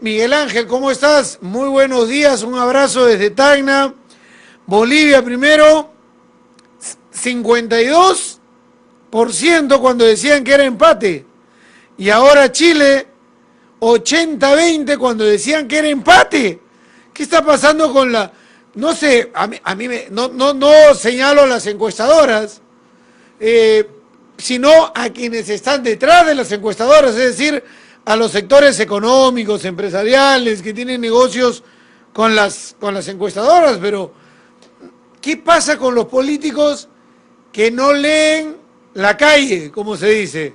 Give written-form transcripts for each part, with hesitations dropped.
Miguel Ángel, ¿cómo estás? Muy buenos días, un abrazo desde Tacna. Bolivia primero, 52% cuando decían que era empate. Y ahora Chile, 80-20 cuando decían que era empate. ¿Qué está pasando con la...? No sé, no señalo a las encuestadoras, eh, sino a quienes están detrás de las encuestadoras, es decir, a los sectores económicos, empresariales, que tienen negocios con las encuestadoras, pero ¿qué pasa con los políticos que no leen la calle, como se dice?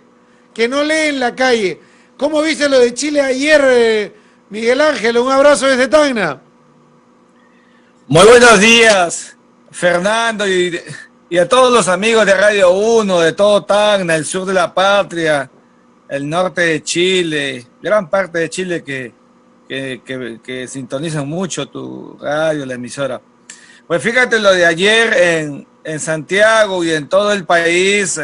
Que no leen la calle. ¿Cómo viste lo de Chile ayer, Miguel Ángel? Un abrazo desde Tacna. Muy buenos días, Fernando, y a todos los amigos de Radio Uno, de todo Tacna, el sur de la patria, el norte de Chile, gran parte de Chile que sintonizan mucho tu radio, la emisora. Pues fíjate lo de ayer en Santiago y en todo el país,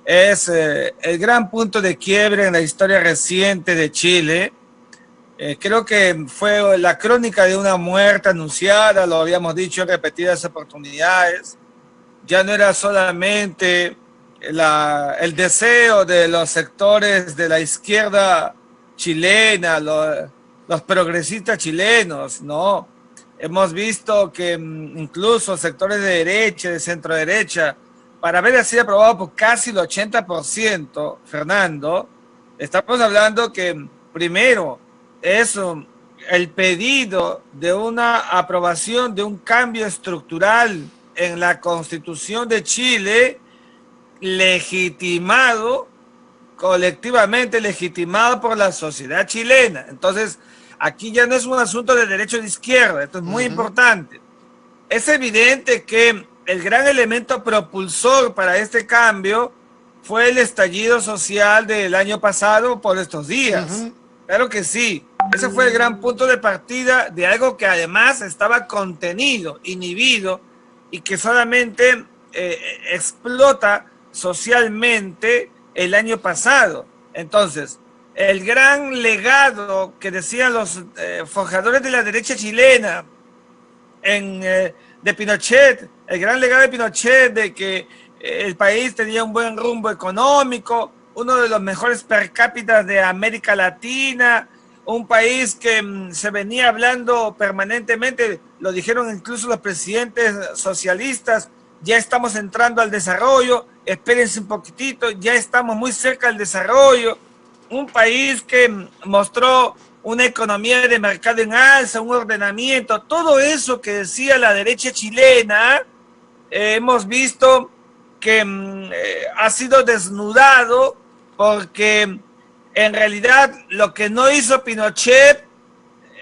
es el gran punto de quiebre en la historia reciente de Chile. Creo que fue la crónica de una muerte anunciada, lo habíamos dicho en repetidas oportunidades. Ya no era solamente el deseo de los sectores de la izquierda chilena, los progresistas chilenos, ¿no? Hemos visto que incluso sectores de derecha, de centro derecha, para haber sido aprobado por casi el 80%, Fernando, estamos hablando que primero es el pedido de una aprobación de un cambio estructural en la Constitución de Chile, legitimado, colectivamente legitimado por la sociedad chilena. Entonces, aquí ya no es un asunto de derecha o de izquierda, esto es muy importante. Es evidente que el gran elemento propulsor para este cambio fue el estallido social del año pasado por estos días. Claro que sí, ese fue el gran punto de partida de algo que además estaba contenido, inhibido, y que solamente explota socialmente el año pasado. Entonces, el gran legado que decían los forjadores de la derecha chilena de Pinochet, el gran legado de Pinochet de que el país tenía un buen rumbo económico, uno de los mejores per cápita de América Latina, un país que se venía hablando permanentemente, lo dijeron incluso los presidentes socialistas, ya estamos entrando al desarrollo, espérense un poquitito, ya estamos muy cerca del desarrollo, un país que mostró una economía de mercado en alza, un ordenamiento, todo eso que decía la derecha chilena, hemos visto que ha sido desnudado porque en realidad lo que no hizo Pinochet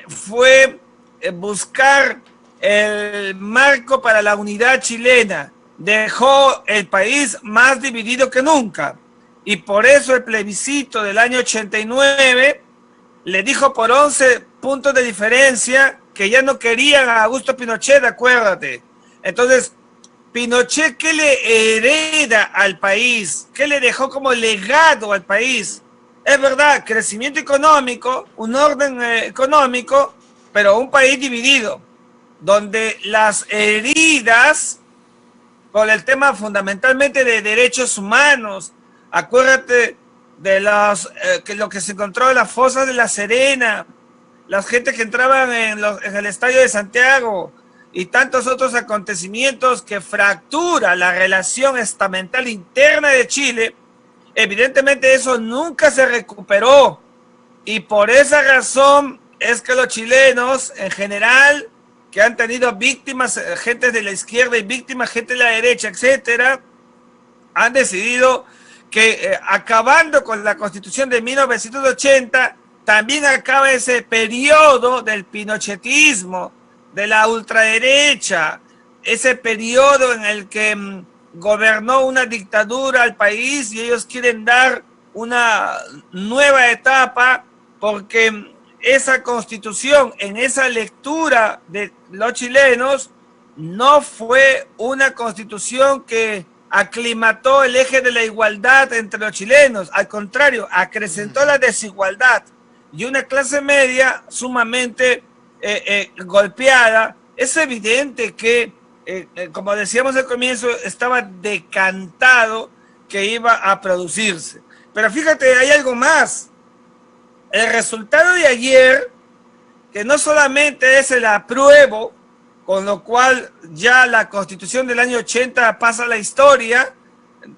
fue buscar el marco para la unidad chilena. Dejó el país más dividido que nunca. Y por eso el plebiscito del año 89 le dijo por 11 puntos de diferencia que ya no querían a Augusto Pinochet, acuérdate. Entonces, Pinochet, ¿qué le hereda al país? ¿Qué le dejó como legado al país? Es verdad, crecimiento económico, un orden económico, pero un país dividido, donde las heridas por el tema fundamentalmente de derechos humanos, acuérdate de lo que se encontró en las fosas de La Serena, las gente que entraban en el estadio de Santiago y tantos otros acontecimientos que fractura la relación estamental interna de Chile. Evidentemente eso nunca se recuperó y por esa razón es que los chilenos en general, que han tenido víctimas, gente de la izquierda y víctimas, gente de la derecha, etcétera, han decidido que acabando con la Constitución de 1980, también acaba ese periodo del pinochetismo, de la ultraderecha, ese periodo en el que gobernó una dictadura al país y ellos quieren dar una nueva etapa porque esa constitución, en esa lectura de los chilenos, no fue una constitución que aclimató el eje de la igualdad entre los chilenos, al contrario, acrecentó la desigualdad. y una clase media sumamente golpeada. Es evidente que, como decíamos al comienzo, estaba decantado que iba a producirse. Pero fíjate, hay algo más. El resultado de ayer, que no solamente es el apruebo, con lo cual ya la Constitución del año 80 pasa a la historia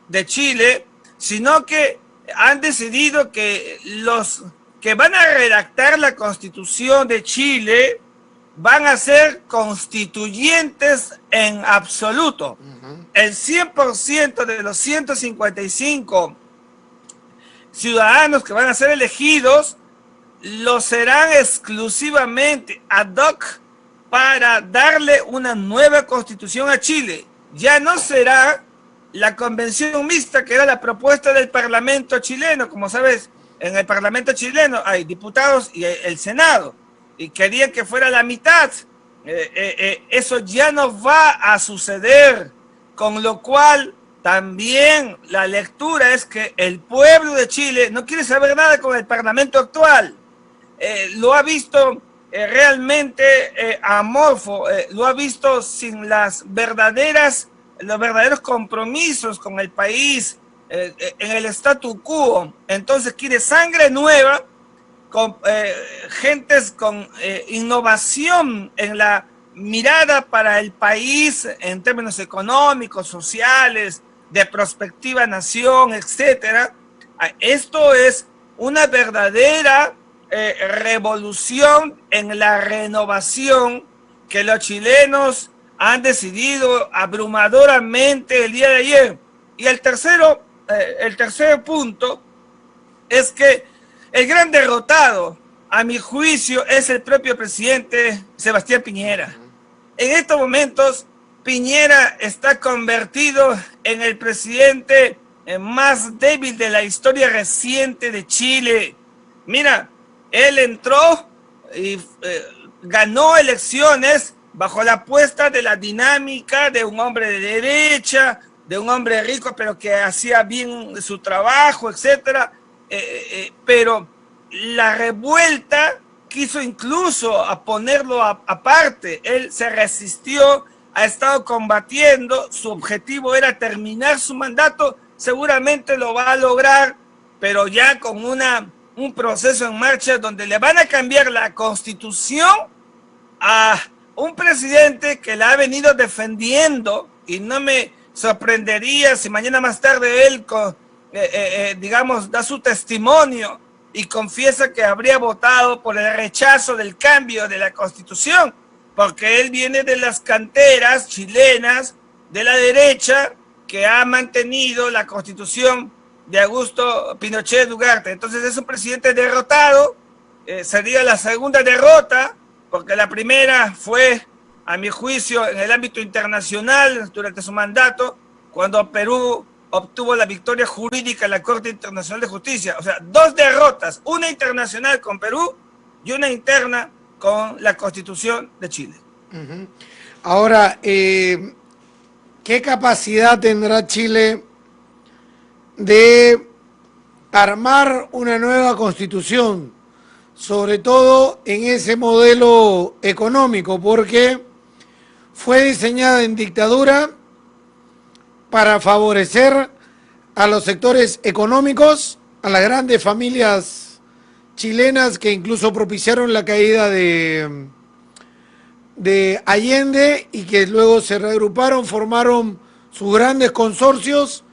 de Chile, sino que han decidido que los que van a redactar la Constitución de Chile van a ser constituyentes en absoluto. El 100% de los 155 ciudadanos que van a ser elegidos lo serán exclusivamente ad hoc para darle una nueva constitución a Chile. Ya no será la convención mixta, que era la propuesta del Parlamento chileno. Como sabes, en el Parlamento chileno hay diputados y el Senado, y querían que fuera la mitad. Eso ya no va a suceder, con lo cual también la lectura es que el pueblo de Chile no quiere saber nada con el Parlamento actual. Lo ha visto realmente amorfo, lo ha visto sin los verdaderos compromisos con el país, en el statu quo. Entonces quiere sangre nueva, con gentes con innovación en la mirada para el país en términos económicos, sociales, de prospectiva nación, etcétera. Esto es una verdadera revolución en la renovación que los chilenos han decidido abrumadoramente el día de ayer. Y el tercer punto es que el gran derrotado, a mi juicio, es el propio presidente Sebastián Piñera. En estos momentos, Piñera está convertido en el presidente más débil de la historia reciente de Chile. Mira, él entró y ganó elecciones bajo la apuesta de la dinámica de un hombre de derecha, de un hombre rico, pero que hacía bien su trabajo, etcétera. Pero la revuelta quiso incluso a ponerlo aparte. Él se resistió, ha estado combatiendo, su objetivo era terminar su mandato, seguramente lo va a lograr, pero ya con un proceso en marcha donde le van a cambiar la constitución a un presidente que la ha venido defendiendo, y no me sorprendería si mañana más tarde él, digamos, da su testimonio y confiesa que habría votado por el rechazo del cambio de la constitución, porque él viene de las canteras chilenas de la derecha que ha mantenido la constitución de Augusto Pinochet Ugarte. Entonces es un presidente derrotado, sería la segunda derrota, porque la primera fue, a mi juicio, en el ámbito internacional durante su mandato, cuando Perú obtuvo la victoria jurídica en la Corte Internacional de Justicia. O sea, dos derrotas, una internacional con Perú y una interna con la Constitución de Chile. Ahora, ¿qué capacidad tendrá Chile de armar una nueva constitución, sobre todo en ese modelo económico, porque fue diseñada en dictadura para favorecer a los sectores económicos, a las grandes familias chilenas que incluso propiciaron la caída de Allende, y que luego se reagruparon, formaron sus grandes consorcios,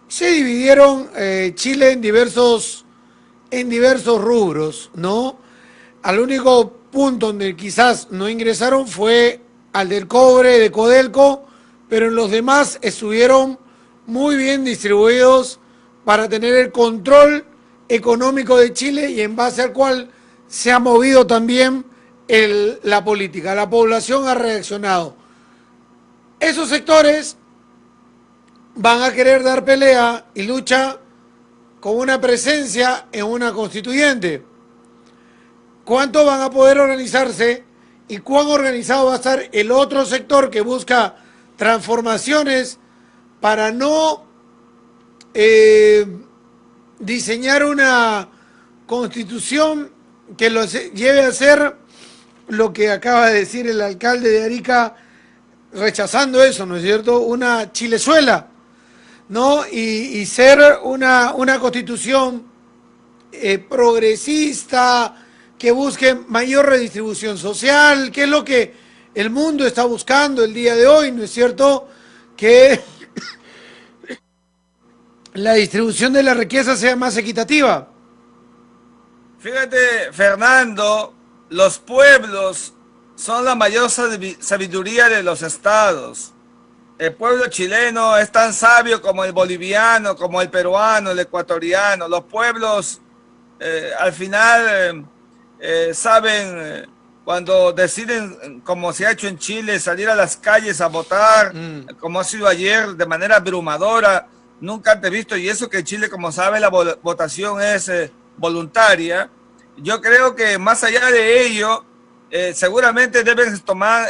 se dividieron Chile en diversos rubros, ¿no? Al único punto donde quizás no ingresaron fue al del cobre de Codelco, pero en los demás estuvieron muy bien distribuidos para tener el control económico de Chile, y en base al cual se ha movido también la política. La población ha reaccionado. Esos sectores van a querer dar pelea y lucha con una presencia en una constituyente. ¿Cuánto van a poder organizarse y cuán organizado va a estar el otro sector que busca transformaciones para no diseñar una constitución que los lleve a hacer lo que acaba de decir el alcalde de Arica, rechazando eso, ¿no es cierto? Una Chilezuela, ¿no? Y ser una constitución progresista, que busque mayor redistribución social, que es lo que el mundo está buscando el día de hoy, ¿no es cierto? Que la distribución de la riqueza sea más equitativa. Fíjate, Fernando, los pueblos son la mayor sabiduría de los estados. El pueblo chileno es tan sabio como el boliviano, como el peruano, el ecuatoriano. Los pueblos al final saben cuando deciden, como se ha hecho en Chile, salir a las calles a votar, como ha sido ayer, de manera abrumadora, nunca antes visto, y eso que en Chile, como sabe, la votación es voluntaria. Yo creo que más allá de ello, seguramente deben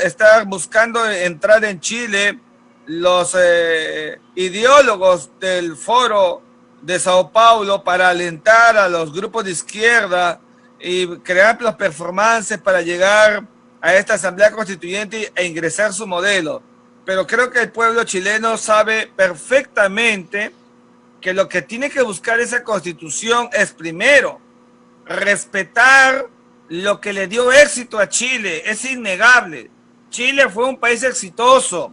estar buscando entrar en Chile los ideólogos del Foro de Sao Paulo para alentar a los grupos de izquierda y crear los performances para llegar a esta Asamblea Constituyente e ingresar su modelo. Pero creo que el pueblo chileno sabe perfectamente que lo que tiene que buscar esa Constitución es, primero, respetar lo que le dio éxito a Chile. Es innegable. Chile fue un país exitoso,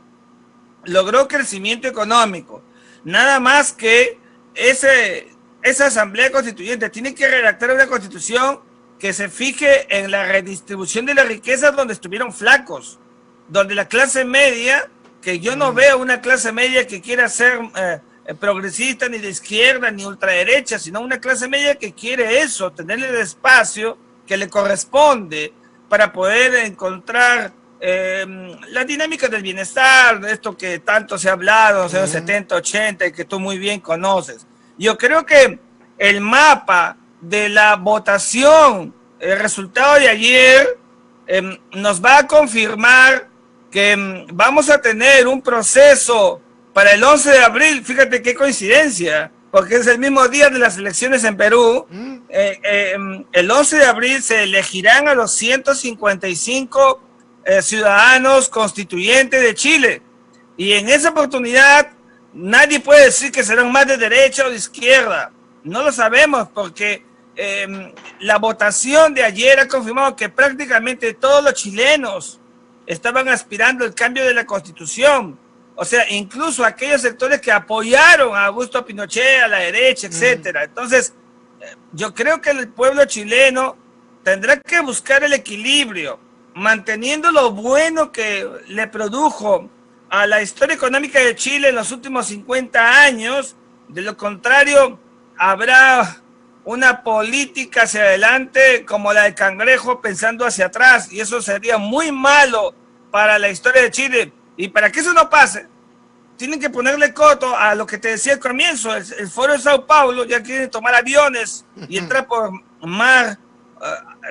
logró crecimiento económico. Nada más que esa Asamblea Constituyente tiene que redactar una Constitución que se fije en la redistribución de la riqueza donde estuvieron flacos, donde la clase media, que yo no veo una clase media que quiera ser progresista, ni de izquierda, ni ultraderecha, sino una clase media que quiere eso, tenerle el espacio que le corresponde para poder encontrar la dinámica del bienestar, de esto que tanto se ha hablado, en los años 70, 80, y que tú muy bien conoces. Yo creo que el mapa de la votación, el resultado de ayer, nos va a confirmar que vamos a tener un proceso para el 11 de abril, fíjate qué coincidencia, porque es el mismo día de las elecciones en Perú. El 11 de abril se elegirán a los 155 ciudadanos constituyentes de Chile, y en esa oportunidad nadie puede decir que serán más de derecha o de izquierda. No lo sabemos, porque la votación de ayer ha confirmado que prácticamente todos los chilenos estaban aspirando al cambio de la Constitución. O sea, incluso aquellos sectores que apoyaron a Augusto Pinochet, a la derecha, etcétera. Entonces, yo creo que el pueblo chileno tendrá que buscar el equilibrio, manteniendo lo bueno que le produjo a la historia económica de Chile en los últimos 50 años. De lo contrario, habrá una política hacia adelante como la del cangrejo pensando hacia atrás, y eso sería muy malo para la historia de Chile. Y para que eso no pase, tienen que ponerle coto a lo que te decía al comienzo. El Foro de Sao Paulo ya quiere tomar aviones y entrar por mar,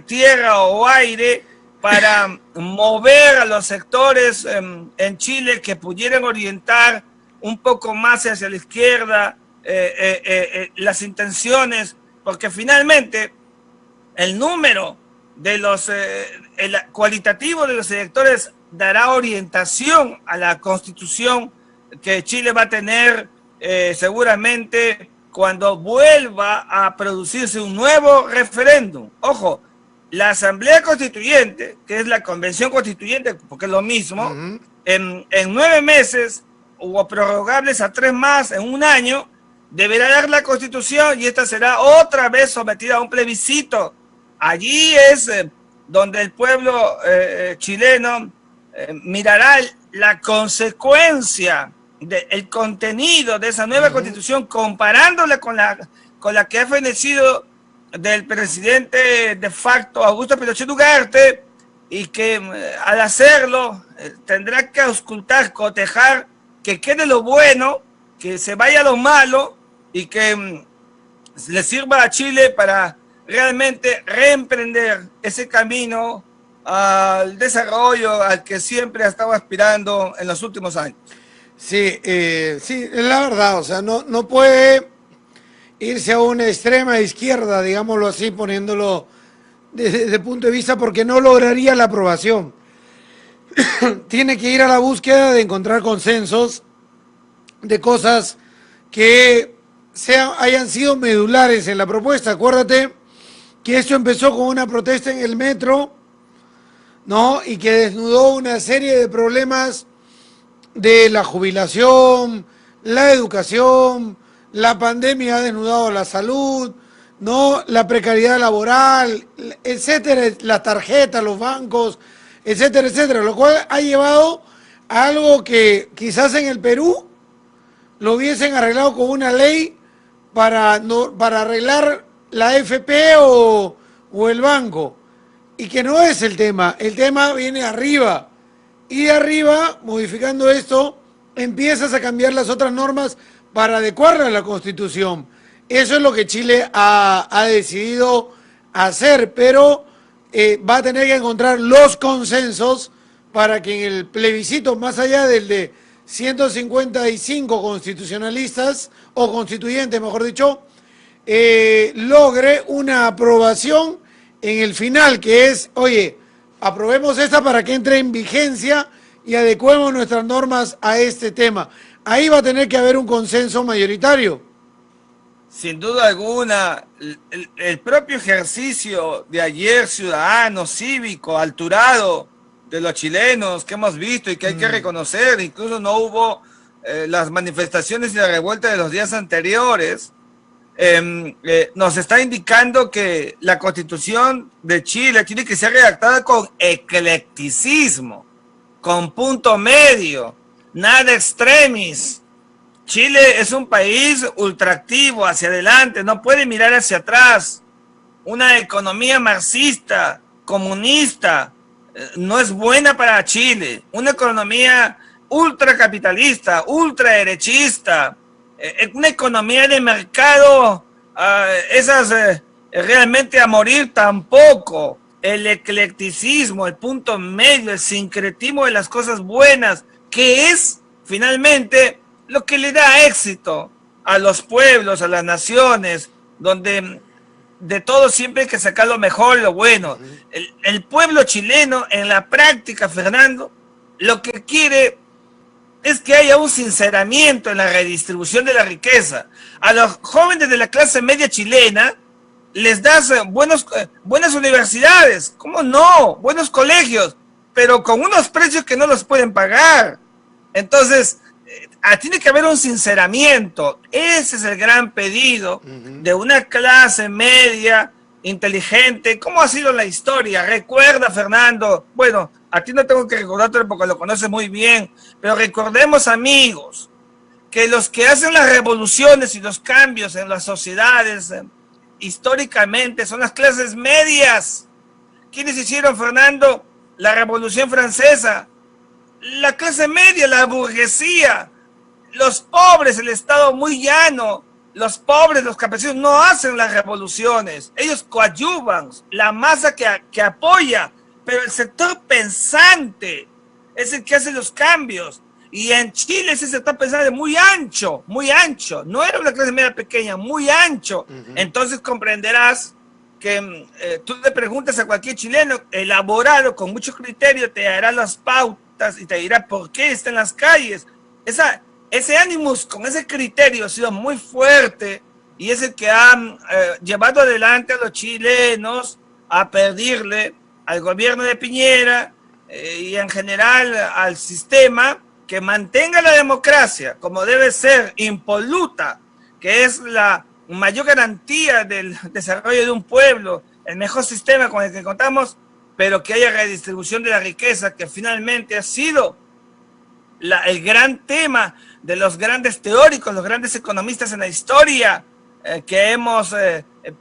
tierra o aire para mover a los sectores en Chile que pudieran orientar un poco más hacia la izquierda las intenciones, porque finalmente el número de los el cualitativo de los electores dará orientación a la Constitución que Chile va a tener seguramente cuando vuelva a producirse un nuevo referéndum. Ojo, la Asamblea Constituyente, que es la Convención Constituyente, porque es lo mismo, en 9 meses o prorrogables a 3 más en un año, deberá dar la Constitución, y esta será otra vez sometida a un plebiscito. Allí es donde el pueblo chileno mirará la consecuencia del contenido de esa nueva Constitución, comparándola con la que ha fenecido del presidente de facto Augusto Pinochet Ugarte, y que al hacerlo tendrá que auscultar, cotejar, que quede lo bueno, que se vaya lo malo, y que le sirva a Chile para realmente reemprender ese camino al desarrollo al que siempre ha estado aspirando en los últimos años. Sí, sí, es la verdad, o sea, no puede irse a una extrema izquierda, digámoslo así, poniéndolo desde el punto de vista porque no lograría la aprobación. Tiene que ir a la búsqueda de encontrar consensos de cosas que hayan sido medulares en la propuesta. Acuérdate que esto empezó con una protesta en el metro, ¿no? Y que desnudó una serie de problemas de la jubilación, la educación, la pandemia ha desnudado la salud, ¿no? La precariedad laboral, etcétera, las tarjetas, los bancos, etcétera, etcétera, lo cual ha llevado a algo que quizás en el Perú lo hubiesen arreglado con una ley para arreglar la FP o el banco, y que no es el tema viene arriba, y de arriba, modificando esto, empiezas a cambiar las otras normas para adecuarla a la Constitución. Eso es lo que Chile ha decidido hacer, pero va a tener que encontrar los consensos para que en el plebiscito, más allá del de 155 constitucionalistas, o constituyentes, mejor dicho, logre una aprobación en el final, que es, oye, aprobemos esta para que entre en vigencia y adecuemos nuestras normas a este tema. Ahí va a tener que haber un consenso mayoritario. Sin duda alguna, el propio ejercicio de ayer ciudadano, cívico, alturado de los chilenos que hemos visto y que hay que reconocer, incluso no hubo las manifestaciones y la revuelta de los días anteriores, nos está indicando que la Constitución de Chile tiene que ser redactada con eclecticismo, con punto medio, nada extremis. Chile es un país ultraactivo, hacia adelante, no puede mirar hacia atrás. Una economía marxista, comunista, no es buena para Chile. Una economía ultracapitalista, ultraderechista, una economía de mercado, realmente a morir tampoco. El eclecticismo, el punto medio, el sincretismo de las cosas buenas, que es finalmente lo que le da éxito a los pueblos, a las naciones, donde de todo siempre hay que sacar lo mejor y lo bueno. El pueblo chileno, en la práctica, Fernando, lo que quiere es que haya un sinceramiento en la redistribución de la riqueza. A los jóvenes de la clase media chilena les das buenas universidades, ¿cómo no? Buenos colegios, pero con unos precios que no los pueden pagar. Entonces, tiene que haber un sinceramiento. Ese es el gran pedido de una clase media inteligente. ¿Cómo ha sido la historia? Recuerda, Fernando, bueno, a ti no tengo que recordarte porque lo conoces muy bien, pero recordemos, amigos, que los que hacen las revoluciones y los cambios en las sociedades históricamente son las clases medias. ¿Quiénes hicieron, Fernando, la Revolución Francesa? La clase media, la burguesía. Los pobres, el Estado muy llano, los pobres, los campesinos no hacen las revoluciones. Ellos coadyuvan, la masa que apoya, pero el sector pensante es el que hace los cambios. Y en Chile ese sector pensante es muy ancho, no era una clase media pequeña, muy ancho. Entonces comprenderás que tú le preguntas a cualquier chileno, elaborado con mucho criterio, te dará las pautas y te dirá por qué está en las calles. Ese ánimos con ese criterio ha sido muy fuerte y es el que ha llevado adelante a los chilenos a pedirle al gobierno de Piñera y en general al sistema que mantenga la democracia como debe ser, impoluta, que es la mayor garantía del desarrollo de un pueblo, el mejor sistema con el que contamos, pero que haya redistribución de la riqueza, que finalmente ha sido el gran tema de los grandes teóricos, los grandes economistas en la historia, que hemos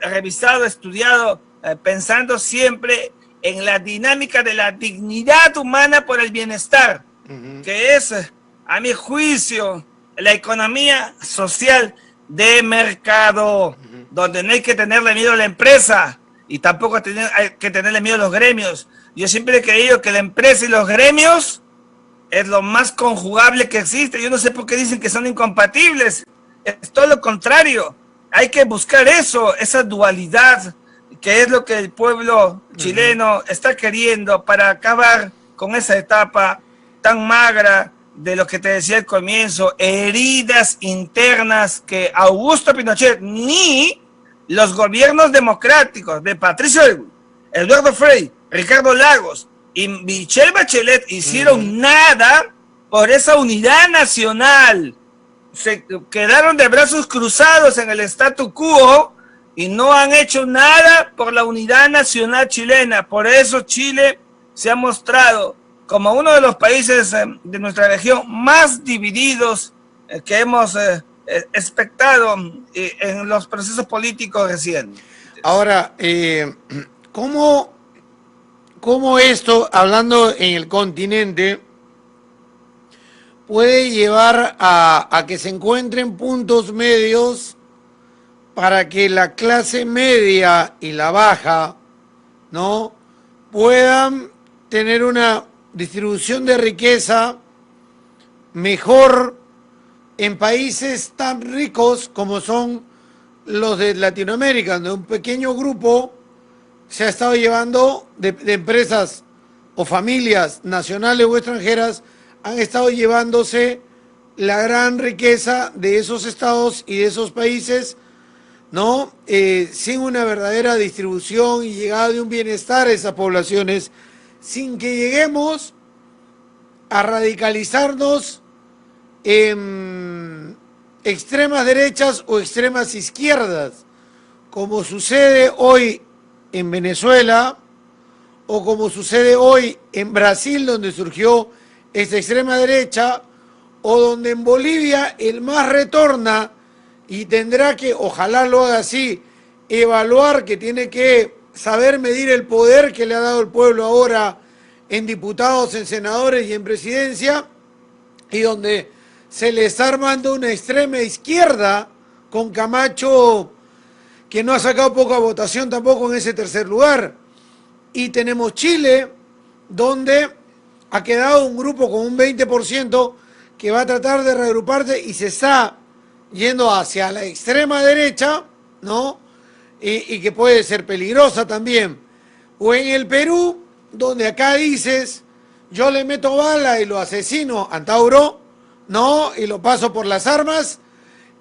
revisado, estudiado, pensando siempre en la dinámica de la dignidad humana por el bienestar, que es, a mi juicio, la economía social de mercado, donde no hay que tenerle miedo a la empresa y tampoco hay que tenerle miedo a los gremios. Yo siempre he creído que la empresa y los gremios es lo más conjugable que existe. Yo no sé por qué dicen que son incompatibles. Es todo lo contrario. Hay que buscar eso, esa dualidad que es lo que el pueblo chileno está queriendo para acabar con esa etapa tan magra de lo que te decía al comienzo, heridas internas que Augusto Pinochet ni los gobiernos democráticos de Patricio Elwin, Eduardo Frei, Ricardo Lagos y Michelle Bachelet hicieron nada por esa unidad nacional. Se quedaron de brazos cruzados en el statu quo y no han hecho nada por la unidad nacional chilena. Por eso Chile se ha mostrado como uno de los países de nuestra región más divididos que hemos expectado en los procesos políticos recientes. Ahora, ¿cómo esto, hablando en el continente, puede llevar a que se encuentren puntos medios para que la clase media y la baja, ¿no?, puedan tener una distribución de riqueza mejor en países tan ricos como son los de Latinoamérica, donde un pequeño grupo se ha estado llevando de empresas o familias nacionales o extranjeras, han estado llevándose la gran riqueza de esos estados y de esos países, ¿no? Sin una verdadera distribución y llegada de un bienestar a esas poblaciones, sin que lleguemos a radicalizarnos en extremas derechas o extremas izquierdas, como sucede hoy en Venezuela o como sucede hoy en Brasil, donde surgió esta extrema derecha, o donde en Bolivia el MAS retorna y tendrá que, ojalá lo haga así, evaluar, que tiene que saber medir el poder que le ha dado el pueblo ahora en diputados, en senadores y en presidencia, y donde se le está armando una extrema izquierda con Camacho, que no ha sacado poca votación tampoco en ese tercer lugar. Y tenemos Chile, donde ha quedado un grupo con un 20% que va a tratar de reagruparse y se está yendo hacia la extrema derecha, ¿no? Y que puede ser peligrosa también. O en el Perú, donde acá dices, yo le meto bala y lo asesino a Antauro, ¿no? Y lo paso por las armas,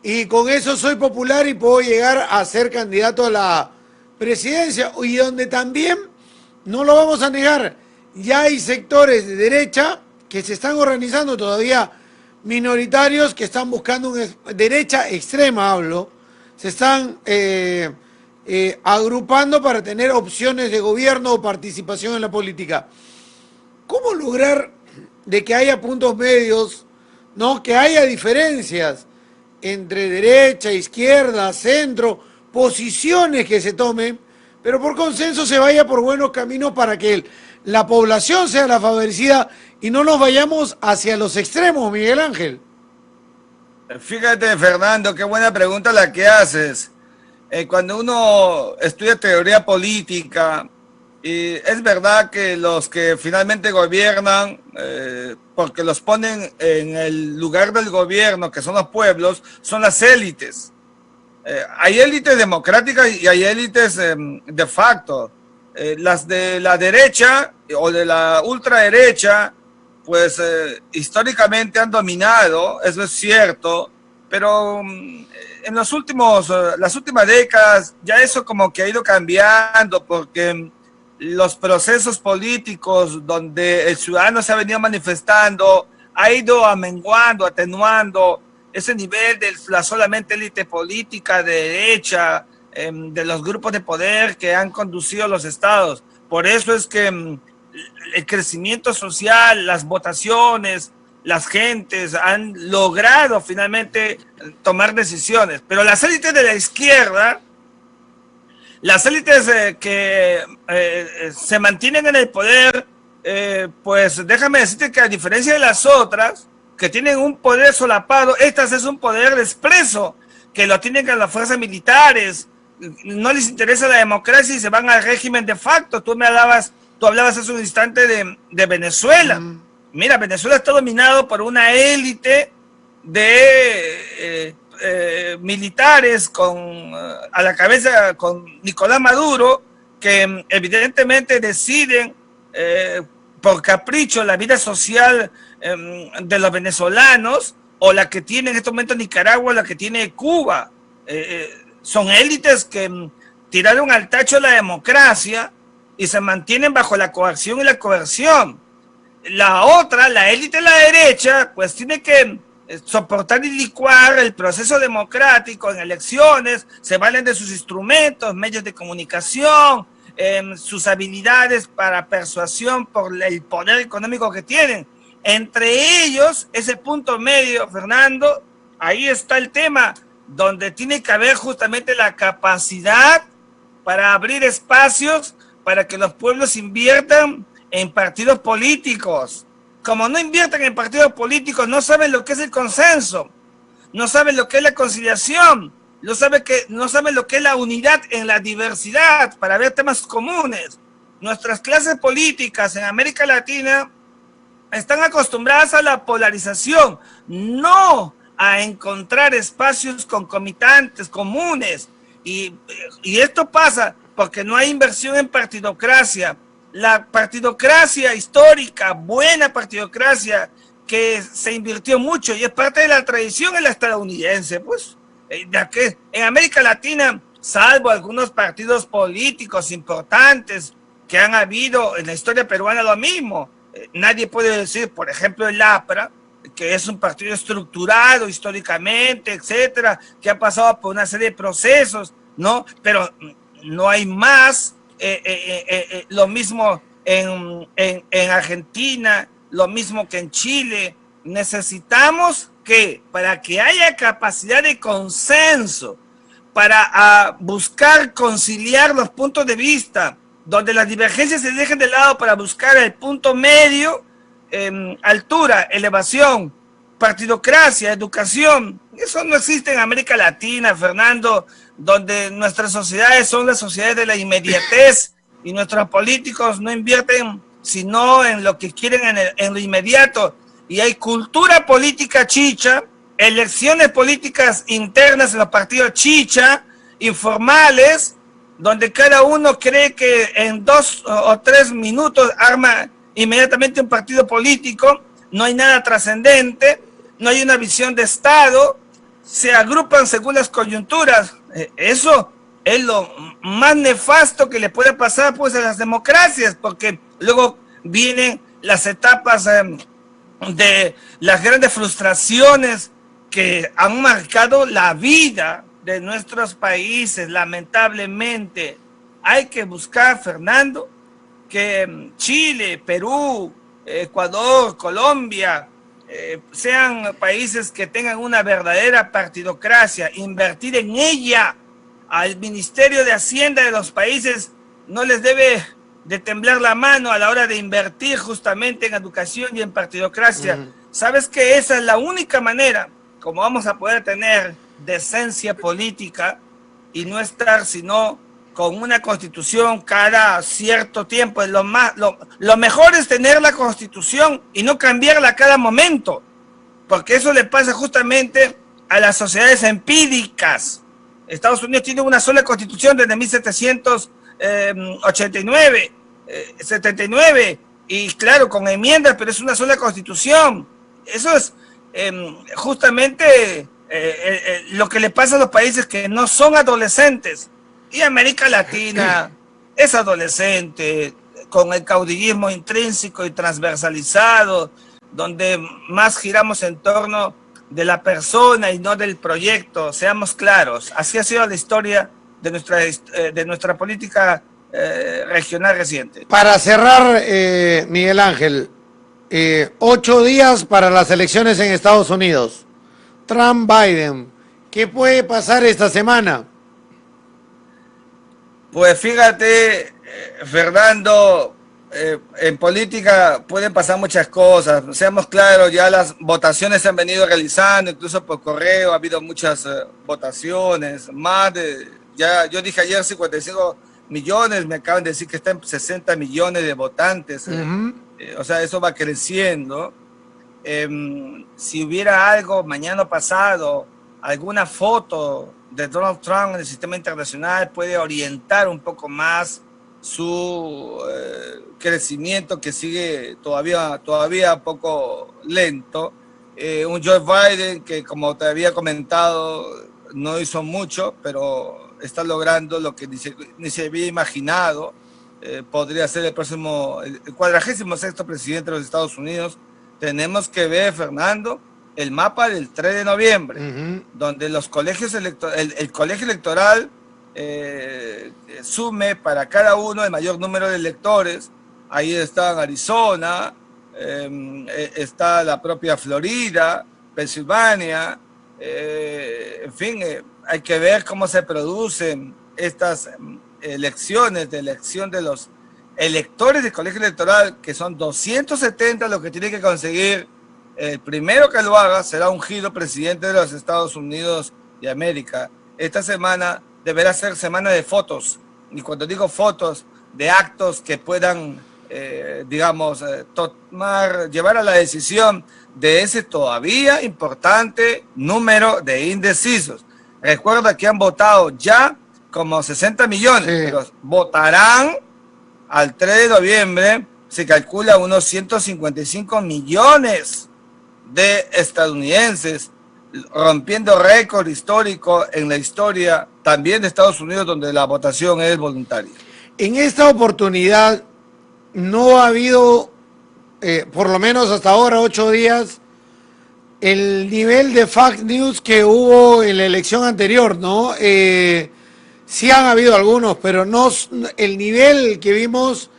y con eso soy popular y puedo llegar a ser candidato a la presidencia. Y donde también, no lo vamos a negar, ya hay sectores de derecha que se están organizando todavía, minoritarios, que están buscando una derecha extrema, se están agrupando para tener opciones de gobierno o participación en la política. ¿Cómo lograr de que haya puntos medios, ¿no?, que haya diferencias entre derecha, izquierda, centro, posiciones que se tomen, pero por consenso se vaya por buenos caminos para que la población sea la favorecida y no nos vayamos hacia los extremos, Miguel Ángel? Fíjate, Fernando, qué buena pregunta la que haces. Cuando uno estudia teoría política, es verdad que los que finalmente gobiernan, porque los ponen en el lugar del gobierno, que son los pueblos, son las élites. Hay élites democráticas y hay élites de facto. Las de la derecha o de la ultraderecha, pues históricamente han dominado, eso es cierto, pero en las últimas décadas ya eso como que ha ido cambiando, porque los procesos políticos donde el ciudadano se ha venido manifestando ha ido amenguando, atenuando ese nivel de la solamente élite política de derecha, de los grupos de poder que han conducido los estados. Por eso es que el crecimiento social, las votaciones, las gentes han logrado finalmente tomar decisiones. Pero las élites de la izquierda, las élites que se mantienen en el poder, pues déjame decirte que a diferencia de las otras, que tienen un poder solapado, estas es un poder expreso, que lo tienen con las fuerzas militares, no les interesa la democracia y se van al régimen de facto. Tú hablabas hace un instante de Venezuela. Mira, Venezuela está dominado por una élite de militares a la cabeza con Nicolás Maduro, que evidentemente deciden por capricho la vida social de los venezolanos, o la que tiene en este momento Nicaragua, la que tiene Cuba. Son élites que tiraron al tacho la democracia y se mantienen bajo la coacción y la coerción. La otra, la élite de la derecha, pues tiene que soportar y licuar el proceso democrático en elecciones, se valen de sus instrumentos, medios de comunicación, sus habilidades para persuasión por el poder económico que tienen. Entre ellos, ese punto medio, Fernando, ahí está el tema, donde tiene que haber justamente la capacidad para abrir espacios para que los pueblos inviertan en partidos políticos. Como no invierten en partidos políticos, no saben lo que es el consenso, no saben lo que es la conciliación, no saben lo que es la unidad en la diversidad para ver temas comunes. Nuestras clases políticas en América Latina están acostumbradas a la polarización, no a encontrar espacios concomitantes, comunes. Y esto pasa porque no hay inversión en partidocracia. La partidocracia histórica, buena partidocracia, que se invirtió mucho y es parte de la tradición en la estadounidense, pues, ya que en América Latina, salvo algunos partidos políticos importantes que han habido en la historia peruana, lo mismo. Nadie puede decir, por ejemplo, el APRA, que es un partido estructurado históricamente, etcétera, que ha pasado por una serie de procesos, ¿no? Pero no hay más. Lo mismo en Argentina, lo mismo que en Chile. Necesitamos que, para que haya capacidad de consenso, para buscar conciliar los puntos de vista, donde las divergencias se dejen de lado para buscar el punto medio, altura, elevación, partidocracia, educación. Eso no existe en América Latina, Fernando, donde nuestras sociedades son las sociedades de la inmediatez y nuestros políticos no invierten sino en lo que quieren en lo inmediato. Y hay cultura política chicha, elecciones políticas internas en los partidos chicha, informales, donde cada uno cree que en 2 o 3 minutos arma inmediatamente un partido político, no hay nada trascendente, no hay una visión de Estado, se agrupan según las coyunturas. Eso es lo más nefasto que le puede pasar pues a las democracias, porque luego vienen las etapas de las grandes frustraciones que han marcado la vida de nuestros países. Lamentablemente hay que buscar, Fernando, que Chile, Perú, Ecuador, Colombia sean países que tengan una verdadera partidocracia, invertir en ella. Al Ministerio de Hacienda de los países no les debe de temblar la mano a la hora de invertir justamente en educación y en partidocracia. ¿Sabes que esa es la única manera como vamos a poder tener decencia política y no estar sino con una constitución cada cierto tiempo? Lo mejor es tener la constitución y no cambiarla a cada momento, porque eso le pasa justamente a las sociedades empíricas. Estados Unidos tiene una sola constitución desde 1789, 79, y claro, con enmiendas, pero es una sola constitución. Eso es justamente lo que le pasa a los países que no son adolescentes. Y América Latina es adolescente, con el caudillismo intrínseco y transversalizado, donde más giramos en torno de la persona y no del proyecto. Seamos claros, así ha sido la historia de nuestra política regional reciente. Para cerrar, Miguel Ángel, 8 días para las elecciones en Estados Unidos. Trump-Biden, ¿qué puede pasar esta semana? Pues fíjate, Fernando, en política pueden pasar muchas cosas. Seamos claros, ya las votaciones se han venido realizando, incluso por correo ha habido muchas votaciones, yo dije ayer 55 millones, me acaban de decir que están 60 millones de votantes. O sea, eso va creciendo. Si hubiera algo mañana pasado alguna foto de Donald Trump en el sistema internacional puede orientar un poco más su crecimiento, que sigue todavía un poco lento. Un Joe Biden que, como te había comentado, no hizo mucho, pero está logrando lo que ni se había imaginado. Podría ser el 46º presidente de los Estados Unidos. Tenemos que ver, Fernando, el mapa del 3 de noviembre, donde los colegios el colegio electoral sume para cada uno el mayor número de electores. Ahí están Arizona, está la propia Florida, Pensilvania, en fin, hay que ver cómo se producen estas elecciones de elección de los electores del colegio electoral, que son 270 lo que tiene que conseguir. El primero que lo haga será ungido presidente de los Estados Unidos de América. Esta semana deberá ser semana de fotos, y cuando digo fotos, de actos que puedan, llevar a la decisión de ese todavía importante número de indecisos. Recuerda que han votado ya como 60 millones, sí, pero votarán al 3 de noviembre, se calcula unos 155 millones de estadounidenses, rompiendo récord histórico en la historia también de Estados Unidos, donde la votación es voluntaria. En esta oportunidad no ha habido, por lo menos hasta ahora, 8 días, el nivel de fake news que hubo en la elección anterior, ¿no? Sí han habido algunos, pero no el nivel que vimos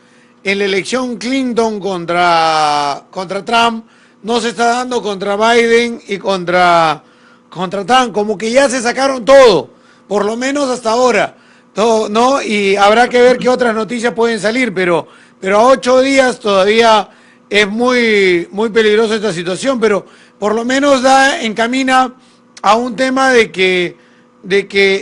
en la elección Clinton contra Trump no se está dando contra Biden y contra Trump. Como que ya se sacaron todo, por lo menos hasta ahora, todo, ¿no? Y habrá que ver qué otras noticias pueden salir, pero a 8 días todavía es muy, muy peligrosa esta situación, pero por lo menos encamina a un tema de que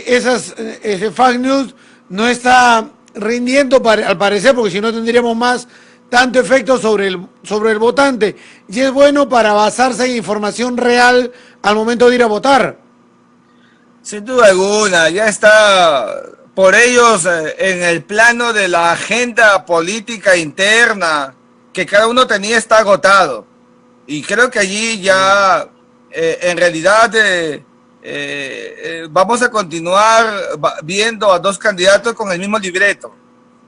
ese fake news no está rindiendo al parecer, porque si no tendríamos tanto efecto sobre el votante, y es bueno para basarse en información real al momento de ir a votar. Sin duda alguna, ya está por ellos en el plano de la agenda política interna que cada uno tenía, está agotado, y creo que allí ya en realidad vamos a continuar viendo a dos candidatos con el mismo libreto.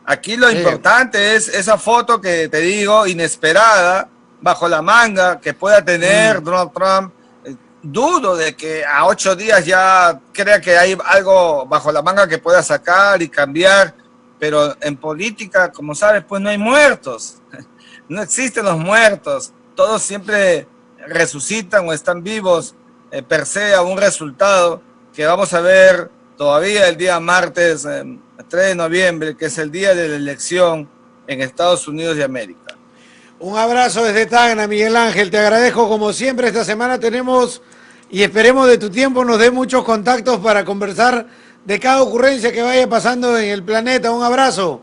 Aquí lo importante es esa foto que te digo, inesperada, bajo la manga, que pueda tener Donald Trump. Dudo de que a 8 días ya crea que hay algo bajo la manga que pueda sacar y cambiar, pero en política, como sabes, pues no hay muertos, no existen los muertos, todos siempre resucitan o están vivos per se a un resultado que vamos a ver todavía el día martes 3 de noviembre, que es el día de la elección en Estados Unidos de América. Un abrazo desde Tacna, Miguel Ángel, te agradezco como siempre. Esta semana tenemos, y esperemos de tu tiempo nos dé muchos contactos para conversar de cada ocurrencia que vaya pasando en el planeta. Un abrazo.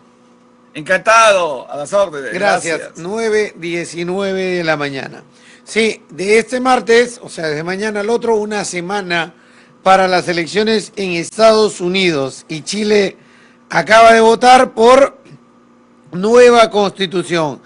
Encantado, a las órdenes. Gracias. 9:19 de la mañana. Sí, de este martes, o sea, desde mañana al otro, una semana para las elecciones en Estados Unidos. Y Chile acaba de votar por nueva constitución.